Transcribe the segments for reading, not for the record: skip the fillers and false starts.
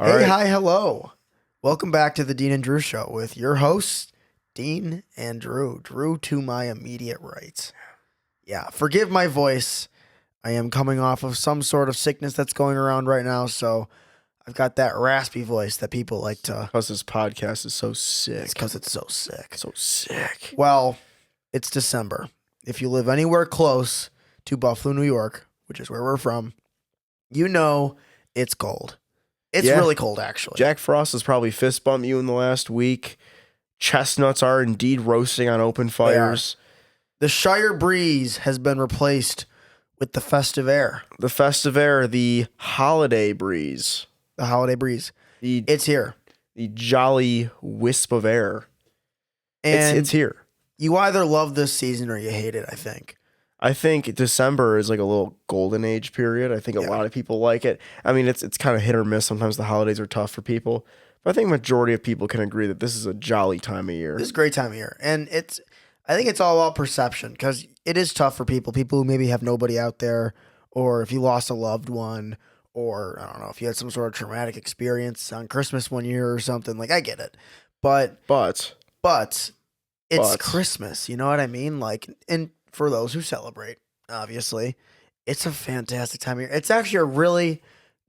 All Hey, right. hi, hello. Welcome back to the Dean and Drew Show with your hosts, Dean and Drew. Drew to my immediate right. Yeah, forgive my voice. I am coming off of some sort of sickness that's going around right now, so I've got that raspy voice that people like to. Because this podcast is so It's sick. because it's so sick. So sick. Well, it's December. If you live anywhere close to Buffalo, New York, which is where we're from, you know it's cold. It's Yeah. really cold, actually. Jack Frost has probably fist bumped you in the last week. Chestnuts are indeed roasting on open fires. The Shire breeze has been replaced with the festive air, The festive air, the holiday breeze, the holiday breeze. the It's here. the jolly wisp of air. And It's here. you either love this season or you hate it, I think. I think December is like a little golden age period. I think a Yeah. lot of people like it. I mean, it's kind of hit or miss. Sometimes the holidays are tough for people. But I think majority of people can agree that this is a jolly time of year. This is a great time of year. And I think it's all about perception because it is tough for people who maybe have nobody out there, or if you lost a loved one, or I don't know, if you had some sort of traumatic experience on Christmas one year or something. Like, I get it. But But it's But- Christmas, you know what I mean? Like, and for those who celebrate, obviously, it's a fantastic time of year. It's actually a really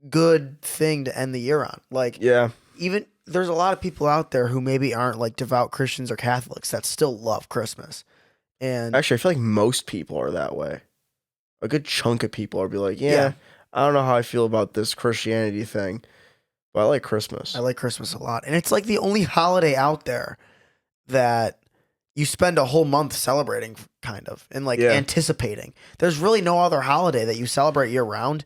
good thing to end the year on. Like, yeah, even there's a lot of people out there who maybe aren't like devout Christians or Catholics that still love Christmas. And actually, I feel like most people are that way. A good chunk of people are be like, yeah, Yeah. I don't know how I feel about this Christianity thing, but I like Christmas. I like Christmas a lot. And it's like the only holiday out there that you spend a whole month celebrating, kind of, and like Yeah. anticipating. There's really no other holiday that you celebrate year round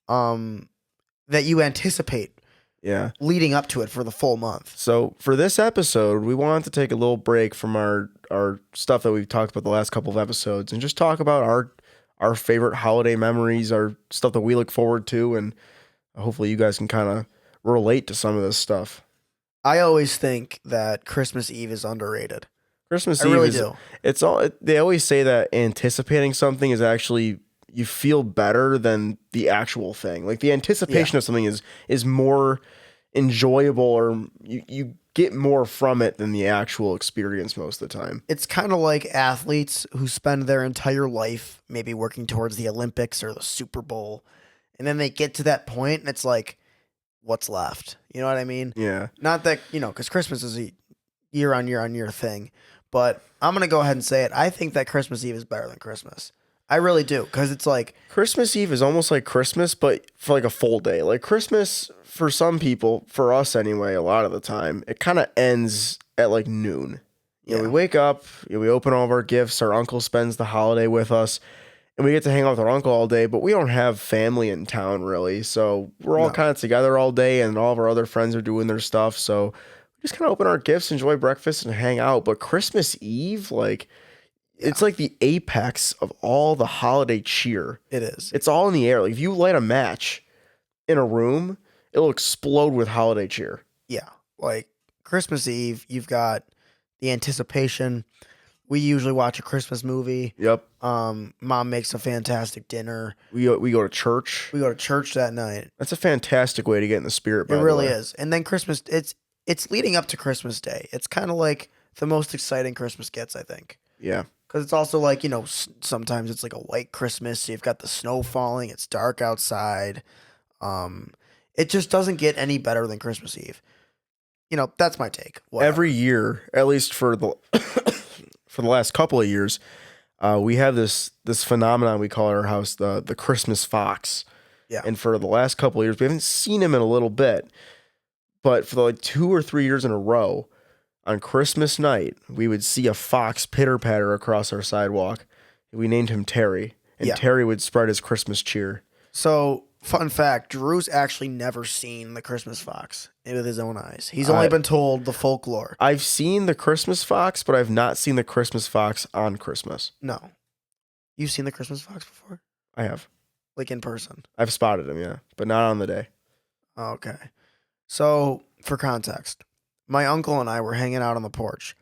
that you anticipate Yeah. leading up to it for the full month. So for this episode, we wanted to take a little break from our stuff that we've talked about the last couple of episodes and just talk about our favorite holiday memories, our stuff that we look forward to, and hopefully you guys can kind of relate to some of this stuff. I always think that Christmas Eve is underrated. Christmas I Eve really is do. they always say that anticipating something is actually you feel better than the actual thing. Like the anticipation of something is more enjoyable, or you get more from it than the actual experience most of the time. It's kind of like athletes who spend their entire life maybe working towards the Olympics or the Super Bowl, and then they get to that point and it's like, what's left? You know what I mean? Yeah. Not that, because Christmas is a year on year on year thing, but I'm going to go ahead and say it. I think that Christmas Eve is better than Christmas. I really do, because it's like, Christmas Eve is almost like Christmas, but for like a full day. Like Christmas, for some people, for us anyway, a lot of the time, it kind of ends at like noon. You know, Yeah. we wake up, we open all of our gifts, our uncle spends the holiday with us, and we get to hang out with our uncle all day, but we don't have family in town really. So we're all No. kind of together all day, and all of our other friends are doing their stuff. So we just kind of open our gifts, enjoy breakfast, and hang out. But Christmas Eve, like, it's like the apex of all the holiday cheer. it is. It's all in the air. Like if you light a match in a room, it'll explode with holiday cheer. Yeah. Like Christmas Eve, you've got the anticipation. We usually watch a Christmas movie. Yep. Mom makes a fantastic dinner. We go to church. We go to church that night. That's a fantastic way to get in the spirit. By It the really way. is. And then Christmas, it's leading up to Christmas Day. It's kind of like the most exciting Christmas gets, I think. Yeah. Because it's also like, sometimes it's like a white Christmas. So you've got the snow falling. It's dark outside. It just doesn't get any better than Christmas Eve. That's my take. Whatever. Every year, at least for the for the last couple of years, we have this phenomenon we call at our house the Christmas fox. Yeah. And for the last couple of years, we haven't seen him in a little bit, but for like 2 or 3 years in a row, on Christmas night, we would see a fox pitter patter across our sidewalk. We named him Terry, and Yeah. Terry would spread his Christmas cheer. So, fun fact, Drew's actually never seen the Christmas fox with his own eyes. He's only been told the folklore. I've seen the Christmas fox, but I've not seen the Christmas fox on Christmas. No. You've seen the Christmas fox before? I have. Like in person? I've spotted him, yeah, but not on the day. Okay. So, for context, my uncle and I were hanging out on the porch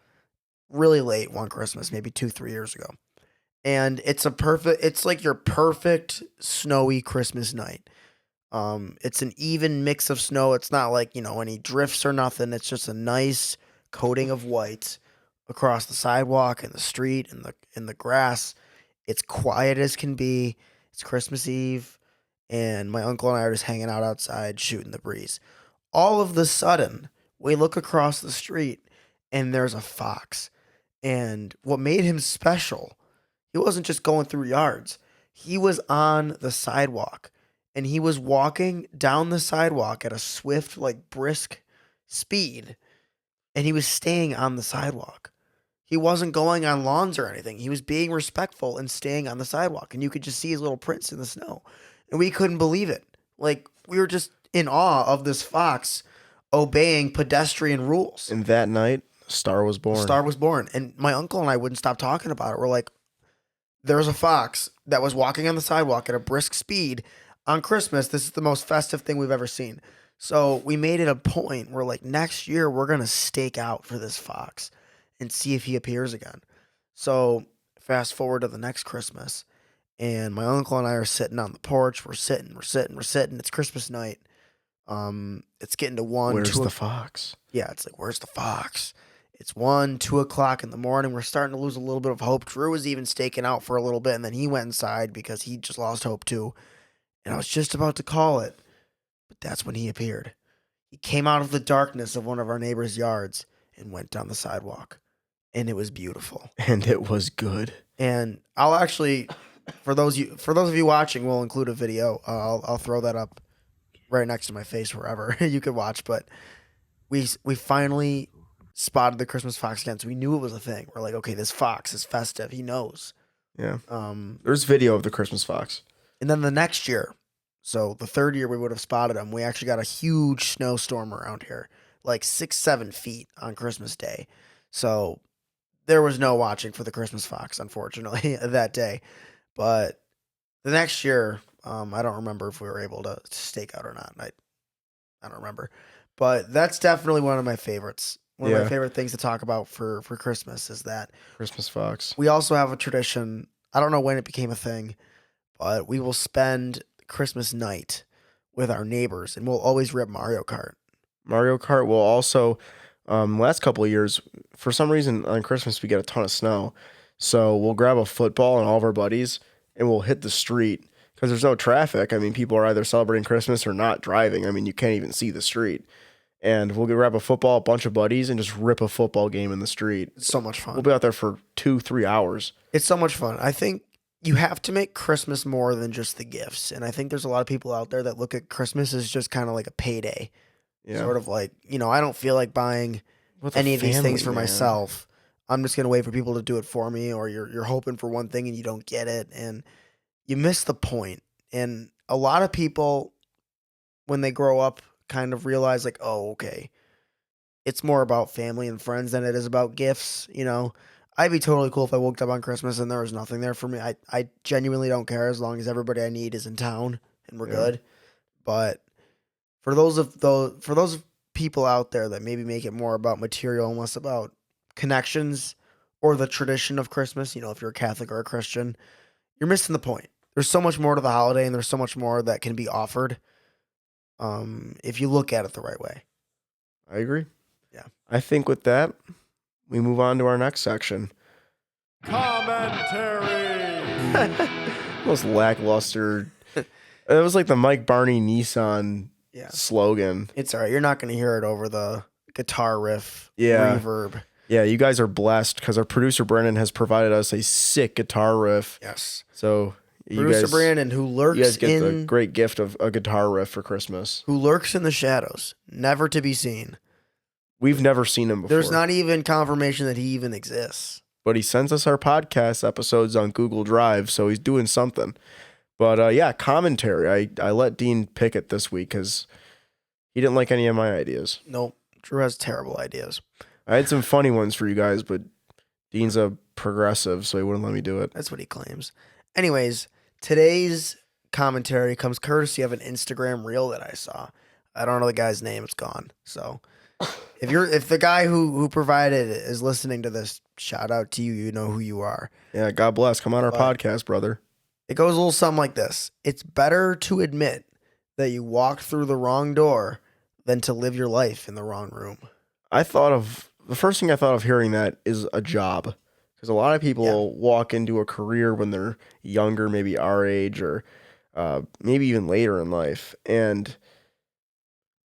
really late one Christmas, maybe 2-3 years ago. And it's like your perfect snowy Christmas night. It's an even mix of snow. It's not like, any drifts or nothing. It's just a nice coating of white across the sidewalk and the street and the grass. It's quiet as can be. It's Christmas Eve, and my uncle and I are just hanging out outside shooting the breeze. All of the sudden, we look across the street and there's a fox. And what made him special, he wasn't just going through yards. He was on the sidewalk, and he was walking down the sidewalk at a swift, like brisk speed, and he was staying on the sidewalk. He wasn't going on lawns or anything. He was being respectful and staying on the sidewalk, and you could just see his little prints in the snow. And we couldn't believe it. Like, we were just in awe of this fox obeying pedestrian rules. And that night, a star was born. A star was born. And my uncle and I wouldn't stop talking about it. We're like, there's a fox that was walking on the sidewalk at a brisk speed on Christmas. This is the most festive thing we've ever seen. So we made it a point where, like, next year we're going to stake out for this fox and see if he appears again. So fast forward to the next Christmas, and my uncle and I are sitting on the porch. We're sitting. It's Christmas night. It's getting to 1, Where's 2 the fox? Yeah, it's like, where's the fox? It's 1, 2 o'clock in the morning. We're starting to lose a little bit of hope. Drew was even staking out for a little bit, and then he went inside because he just lost hope too. And I was just about to call it, but that's when he appeared. He came out of the darkness of one of our neighbor's yards and went down the sidewalk. And it was beautiful. And it was good. And I'll actually, for those of you watching, we'll include a video. I'll throw that up right next to my face wherever you could watch. But we finally spotted the Christmas fox again. So we knew it was a thing. We're like, okay, this fox is festive. He knows. Yeah. There's video of the Christmas fox. And then the next year, so the third year we would have spotted him, we actually got a huge snowstorm around here, like 6-7 feet on Christmas Day. So there was no watching for the Christmas fox, unfortunately, that day. But the next year, I don't remember if we were able to stake out or not. I don't remember. But that's definitely one of my favorites. One of my favorite things to talk about for Christmas is that Christmas fox. We also have a tradition. I don't know when it became a thing, but we will spend Christmas night with our neighbors, and we'll always rip Mario Kart. Mario Kart will also, last couple of years, for some reason on Christmas we get a ton of snow. So we'll grab a football and all of our buddies, and we'll hit the street because there's no traffic. I mean, people are either celebrating Christmas or not driving. I mean, you can't even see the street. And we'll grab a football, a bunch of buddies, and just rip a football game in the street. It's so much fun. We'll be out there for 2-3 hours. It's so much fun. I think you have to make Christmas more than just the gifts. And I think there's a lot of people out there that look at Christmas as just kind of like a payday. Yeah. Sort of like, I don't feel like buying any of these things for myself. I'm just going to wait for people to do it for me, or you're hoping for one thing and you don't get it. And you miss the point. And a lot of people, when they grow up, kind of realize like, oh, okay, it's more about family and friends than it is about gifts. I'd be totally cool if I woke up on Christmas and there was nothing there for me. I genuinely don't care as long as everybody I need is in town and we're good. But for those people out there that maybe make it more about material and less about connections or the tradition of Christmas, if you're a Catholic or a Christian, you're missing the point. There's so much more to the holiday, and there's so much more that can be offered if you look at it the right way. I agree. Yeah. I think with that, we move on to our next section. Comment-tary. Most lackluster. It was like the Mike Barney Nissan slogan. It's all right. You're not going to hear it over the guitar riff reverb. Yeah, you guys are blessed because our producer Brennan has provided us a sick guitar riff. Yes. So Producer Brandon, who lurks you guys get the great gift of a guitar riff for Christmas. Who lurks in the shadows, never to be seen. We've never seen him before. There's not even confirmation that he even exists. But he sends us our podcast episodes on Google Drive, so he's doing something. But commentary. I let Dean pick it this week because he didn't like any of my ideas. Nope. Drew has terrible ideas. I had some funny ones for you guys, but Dean's a progressive, so he wouldn't let me do it. That's what he claims. Anyways, today's commentary comes courtesy of an Instagram reel that I saw. I don't know the guy's name. It's gone. So if the guy who provided it is listening to this, shout out to you. You know who you are. Yeah, God bless. Come on our podcast, brother. It goes a little something like this. It's better to admit that you walked through the wrong door than to live your life in the wrong room. The first thing I thought of hearing that is a job. Because a lot of Yeah. people walk into a career when they're younger, maybe our age or maybe even later in life. And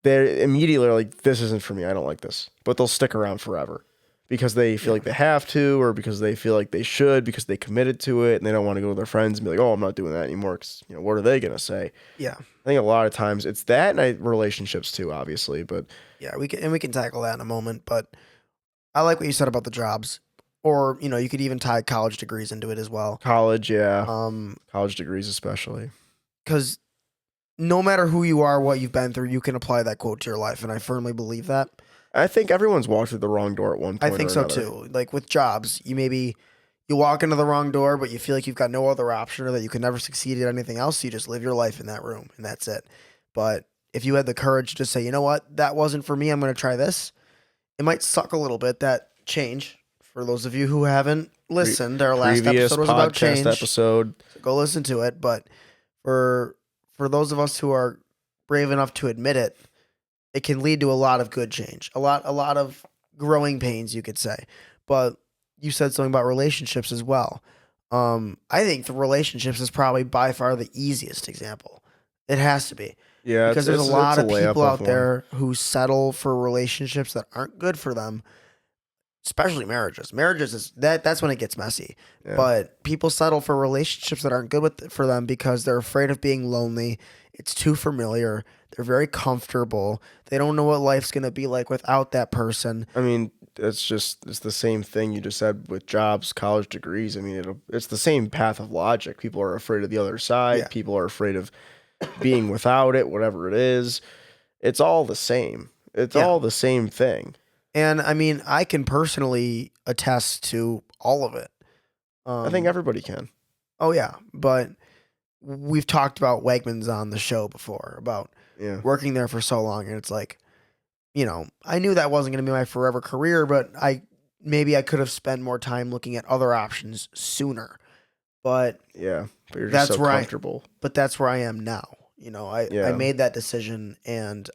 they immediately are like, this isn't for me. I don't like this. But they'll stick around forever because they feel Yeah. like they have to, or because they feel like they should, because they committed to it and they don't want to go to their friends and be like, oh, I'm not doing that anymore. Because, what are they going to say? Yeah. I think a lot of times it's that and relationships too, obviously. But Yeah. We can tackle that in a moment. But I like what you said about the jobs. Or, you could even tie college degrees into it as well. college, yeah. Um, College degrees, especially. because no matter who you are, what you've been through, you can apply that quote to your life. And I firmly believe that. I think everyone's walked through the wrong door at one I point think or so another. too. Like with jobs, you walk into the wrong door, but you feel like you've got no other option or that you can never succeed at anything else. So you just live your life in that room and that's it. But if you had the courage to say, you know what, that wasn't for me, I'm going to try this. It might suck a little bit, that change. For those of you who haven't listened, our last Previous episode was about podcast change. episode. So go listen to it. But for those of us who are brave enough to admit it, it can lead to a lot of good change, a lot of growing pains, you could say. But you said something about relationships as well. I think the relationships is probably by far the easiest example. It has to be Yeah, because there's a lot it's of layup people of out one. there who settle for relationships that aren't good for them, especially marriages. Marriages is that's when it gets messy. Yeah. But people settle for relationships that aren't good for them because they're afraid of being lonely. It's too familiar. They're very comfortable. They don't know what life's going to be like without that person. I mean, it's the same thing you just said with jobs, college degrees. I mean, it's the same path of logic. People are afraid of the other side. Yeah. People are afraid of being without it, whatever it is. It's all the same. It's Yeah. all the same thing. And I mean, I can personally attest to all of it. I think everybody can. Oh yeah, but we've talked about Wegmans on the show before about Yeah. working there for so long, and it's like, I knew that wasn't going to be my forever career, but I could have spent more time looking at other options sooner. But Yeah. But you're just that's so where comfortable. that's where I am now. I Yeah. made that decision and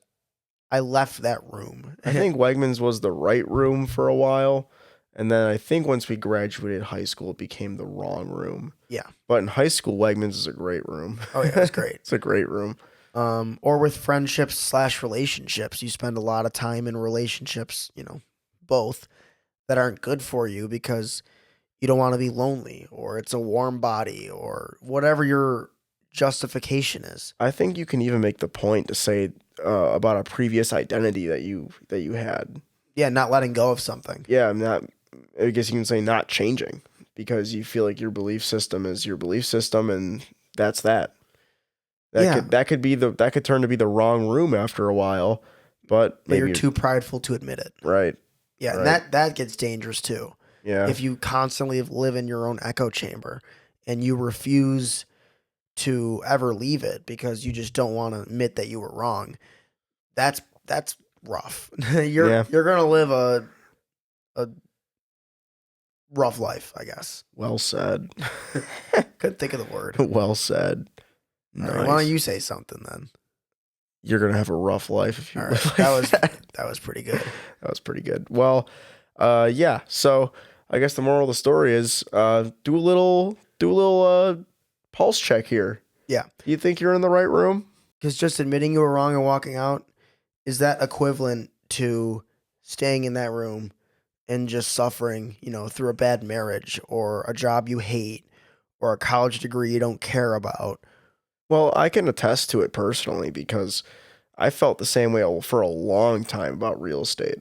I left that room. I think Wegmans was the right room for a while. And then I think once we graduated high school, it became the wrong room. Yeah. But in high school, Wegmans is a great room. Oh yeah, it's great. It's a great room. Or with friendships/relationships, you spend a lot of time in relationships, both that aren't good for you because you don't want to be lonely or it's a warm body or whatever your justification is. I think you can even make the point to say about a previous identity that you had. Yeah, not letting go of something. Yeah, I'm not. I guess you can say not changing because you feel like your belief system is your belief system, and that's that. That could turn to be the wrong room after a while, but maybe you're too prideful to admit it. right. Yeah, right. and that gets dangerous too. Yeah. If you constantly live in your own echo chamber and you refuse to ever leave it because you just don't want to admit that you were wrong, that's rough. You're gonna live a rough life, I guess. Well said. Couldn't think of the word. Well said. All Nice. right, why don't you say something then? You're gonna have a rough life if you. All right, live like that was pretty good. That was pretty good. Well, yeah. So I guess the moral of the story is do a little pulse check here. Yeah. Do you think you're in the right room? Because just admitting you were wrong and walking out, is that equivalent to staying in that room and just suffering, through a bad marriage or a job you hate or a college degree you don't care about? Well, I can attest to it personally because I felt the same way for a long time about real estate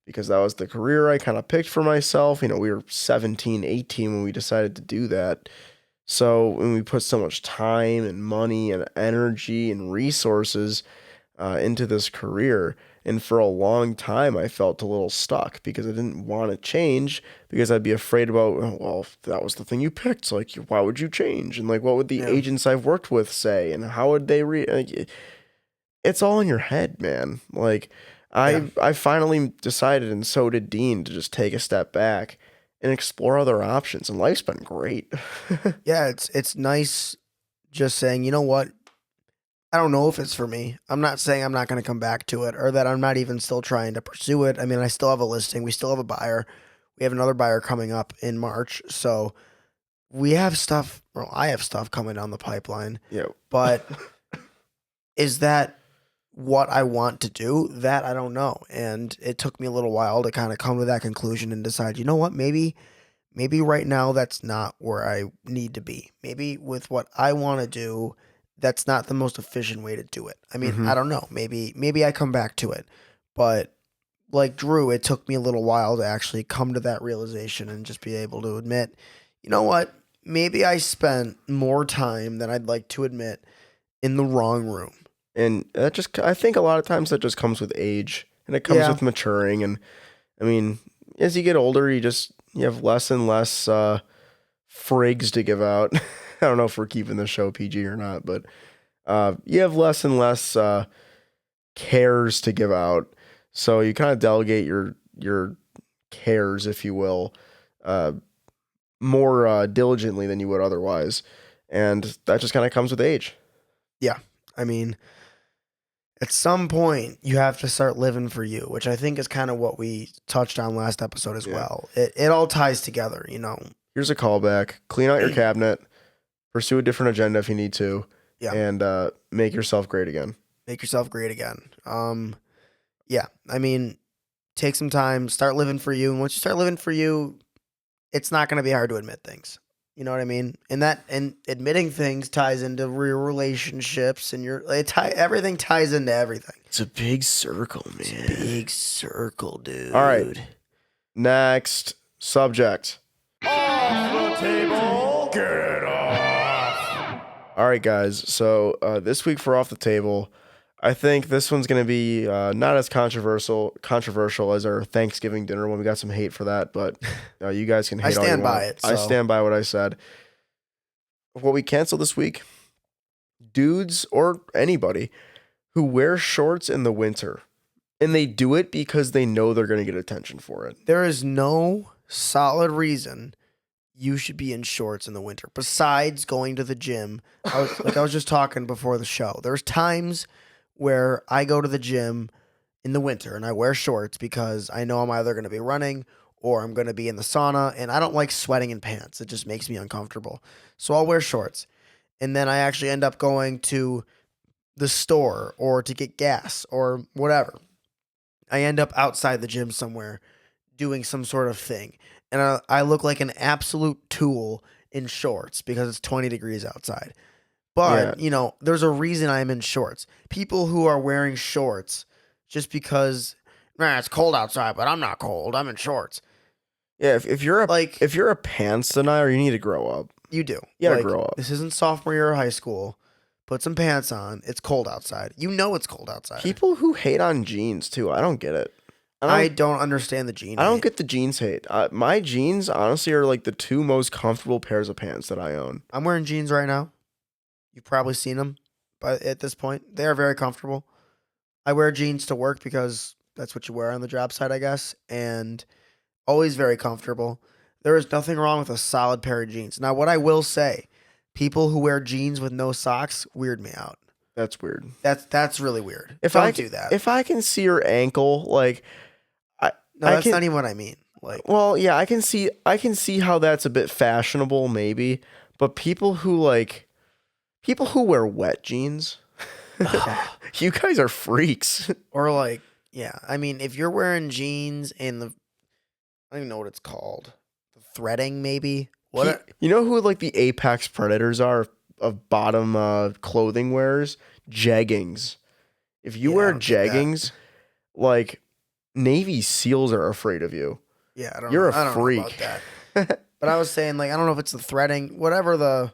because that was the career I kind of picked for myself. We were 17, 18 when we decided to do that. So when we put so much time and money and energy and resources into this career, and for a long time I felt a little stuck because I didn't want to change because I'd be afraid about, oh, well, if that was the thing you picked, so like, why would you change? And like, what would the agents I've worked with say? And how would they it's all in your head, man. Like I finally decided, and so did Dean, to just take a step back and explore other options. And life's been great. Yeah, it's nice just saying, you know what? I don't know if it's for me. I'm not saying I'm not going to come back to it or that I'm not even still trying to pursue it. I mean, I still have a listing. We still have a buyer. We have another buyer coming up in March. So we have stuff. Well, I have stuff coming down the pipeline. Yeah. But is that what I want to do? That I don't know. And it took me a little while to kind of come to that conclusion and decide, you know what, maybe right now that's not where I need to be. Maybe with what I want to do, that's not the most efficient way to do it. I mean, I don't know. Maybe I come back to it. But like Drew, it took me a little while to actually come to that realization and just be able to admit, you know what? Maybe I spent more time than I'd like to admit in the wrong room. And that just, I think a lot of times that just comes with age, and it comes with maturing. And I mean, as you get older, you have less and less frigs to give out. I don't know if we're keeping the show PG or not, but you have less and less cares to give out. So you kind of delegate your cares, if you will, more diligently than you would otherwise. And that just kind of comes with age. Yeah. I mean, at some point, you have to start living for you, which I think is kind of what we touched on last episode as well. It all ties together, you know. Here's a callback. Clean out your cabinet. Pursue a different agenda if you need to. Yeah. And make yourself great again. Make yourself great again. Yeah. I mean, take some time. Start living for you. And once you start living for you, it's not going to be hard to admit things. You know what I mean? And admitting things ties into your relationships and everything ties into everything. It's a big circle, man. It's a big circle, dude. All right. Next subject. Off the table. Get it off. All right, guys. So this week for Off the Table, I think this one's going to be not as controversial as our Thanksgiving dinner one. We got some hate for that, but you guys can hate all you want. I stand by it. So. I stand by what I said. What we canceled this week, dudes or anybody who wear shorts in the winter, and they do it because they know they're going to get attention for it. There is no solid reason you should be in shorts in the winter besides going to the gym. I was just talking before the show. There's times where I go to the gym in the winter and I wear shorts because I know I'm either going to be running or I'm going to be in the sauna, and I don't like sweating in pants. It just makes me uncomfortable. So I'll wear shorts. And then I actually end up going to the store or to get gas or whatever. I end up outside the gym somewhere doing some sort of thing. And I look like an absolute tool in shorts because it's 20 degrees outside. But, you know, there's a reason I'm in shorts. People who are wearing shorts just because, it's cold outside, but I'm not cold. I'm in shorts. Yeah, if you're a pants denier, you need to grow up. You do. You gotta grow up. This isn't sophomore year of high school. Put some pants on. It's cold outside. You know it's cold outside. People who hate on jeans, too. I don't get it. I don't understand the jean hate. I don't get the jeans hate. My jeans, honestly, are like the two most comfortable pairs of pants that I own. I'm wearing jeans right now. You've probably seen them, but at this point, they are very comfortable. I wear jeans to work because that's what you wear on the job site, I guess, and always very comfortable. There is nothing wrong with a solid pair of jeans. Now, what I will say, people who wear jeans with no socks weird me out. That's weird. That's really weird. Don't do that. If I can see your ankle, like, that's not even what I mean. Like, well, yeah, I can see how that's a bit fashionable, maybe, but people who wear wet jeans, you guys are freaks. Or like, yeah, I mean, if you're wearing jeans and I don't even know what it's called, the threading maybe. You know who like the apex predators are of bottom clothing wearers? Jeggings. If you wear jeggings, like Navy SEALs are afraid of you. Yeah, I don't. You're know. a freak. I don't know about that. But I was saying, like, I don't know if it's the threading, whatever the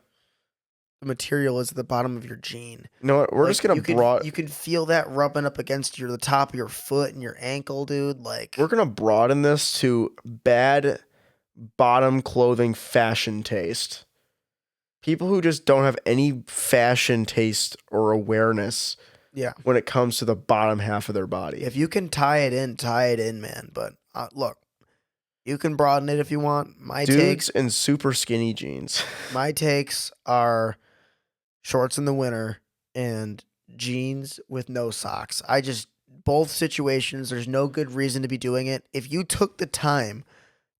material is at the bottom of your jean. You know what? We're just gonna you can feel that rubbing up against the top of your foot and your ankle, dude. Like, we're gonna broaden this to bad bottom clothing fashion taste. People who just don't have any fashion taste or awareness. Yeah. When it comes to the bottom half of their body. If you can tie it in, man. But look, you can broaden it if you want. My dudes takes in super skinny jeans. My takes are shorts in the winter and jeans with no socks. Both situations, there's no good reason to be doing it. If you took the time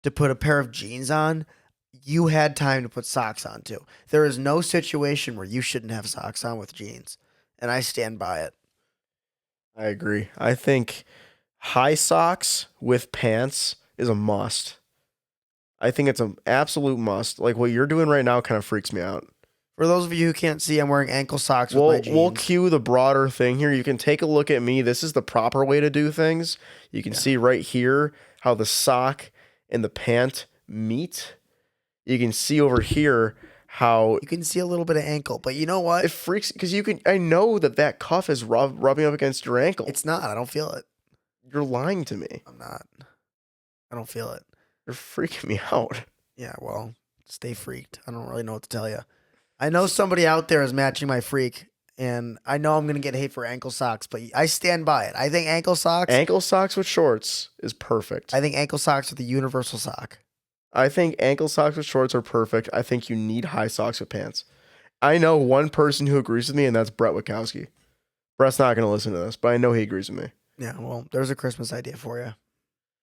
to put a pair of jeans on, you had time to put socks on too. There is no situation where you shouldn't have socks on with jeans. And I stand by it. I agree. I think high socks with pants is a must. I think it's an absolute must. Like what you're doing right now kind of freaks me out. For those of you who can't see, I'm wearing ankle socks with my jeans. We'll cue the broader thing here. You can take a look at me. This is the proper way to do things. You can see right here how the sock and the pant meet. You can see over here how You can see a little bit of ankle, but you know what? it freaks because you can. I know that cuff is rubbing up against your ankle. It's not. I don't feel it. You're lying to me. I'm not. I don't feel it. You're freaking me out. Yeah, well, stay freaked. I don't really know what to tell you. I know somebody out there is matching my freak, and I know I'm going to get hate for ankle socks, but I stand by it. I think ankle socks with shorts is perfect. I think ankle socks are the universal sock. I think ankle socks with shorts are perfect. I think you need high socks with pants. I know one person who agrees with me, and that's Brett Witkowski. Brett's not going to listen to this, but I know he agrees with me. Yeah, well, there's a Christmas idea for you.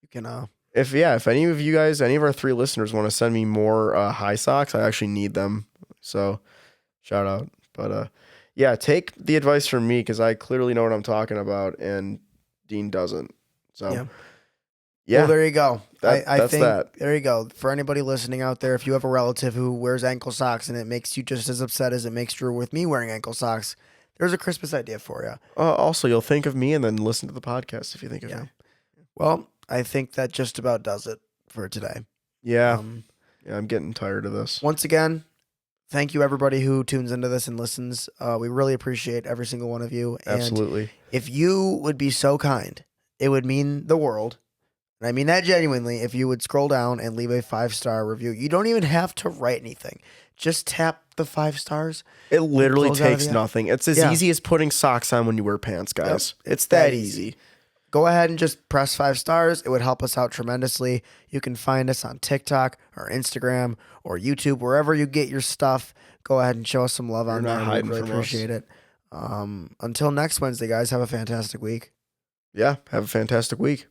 You can, If any of you guys, any of our 3 listeners want to send me more high socks, I actually need them. So shout out. But yeah, take the advice from me because I clearly know what I'm talking about and Dean doesn't. So yeah. Well, there you go. I think that. There you go. For anybody listening out there, if you have a relative who wears ankle socks and it makes you just as upset as it makes Drew with me wearing ankle socks, there's a Christmas idea for you. Also, you'll think of me and then listen to the podcast if you think of me. Well, I think that just about does it for today. Yeah. Yeah, I'm getting tired of this. Once again, thank you everybody who tunes into this and listens. We really appreciate every single one of you. And Absolutely. if you would be so kind, it would mean the world. And I mean that genuinely, if you would scroll down and leave a 5-star review. You don't even have to write anything. Just tap the 5 stars. It literally Close out of takes the app. nothing. It's as easy as putting socks on when you wear pants, guys. Yep. It's that easy. Go ahead and just press 5 stars. It would help us out tremendously. You can find us on TikTok or Instagram or YouTube, wherever you get your stuff. Go ahead and show us some love on You're not there. hiding We really from us. appreciate it. Until next Wednesday, guys, have a fantastic week. Yeah, have a fantastic week.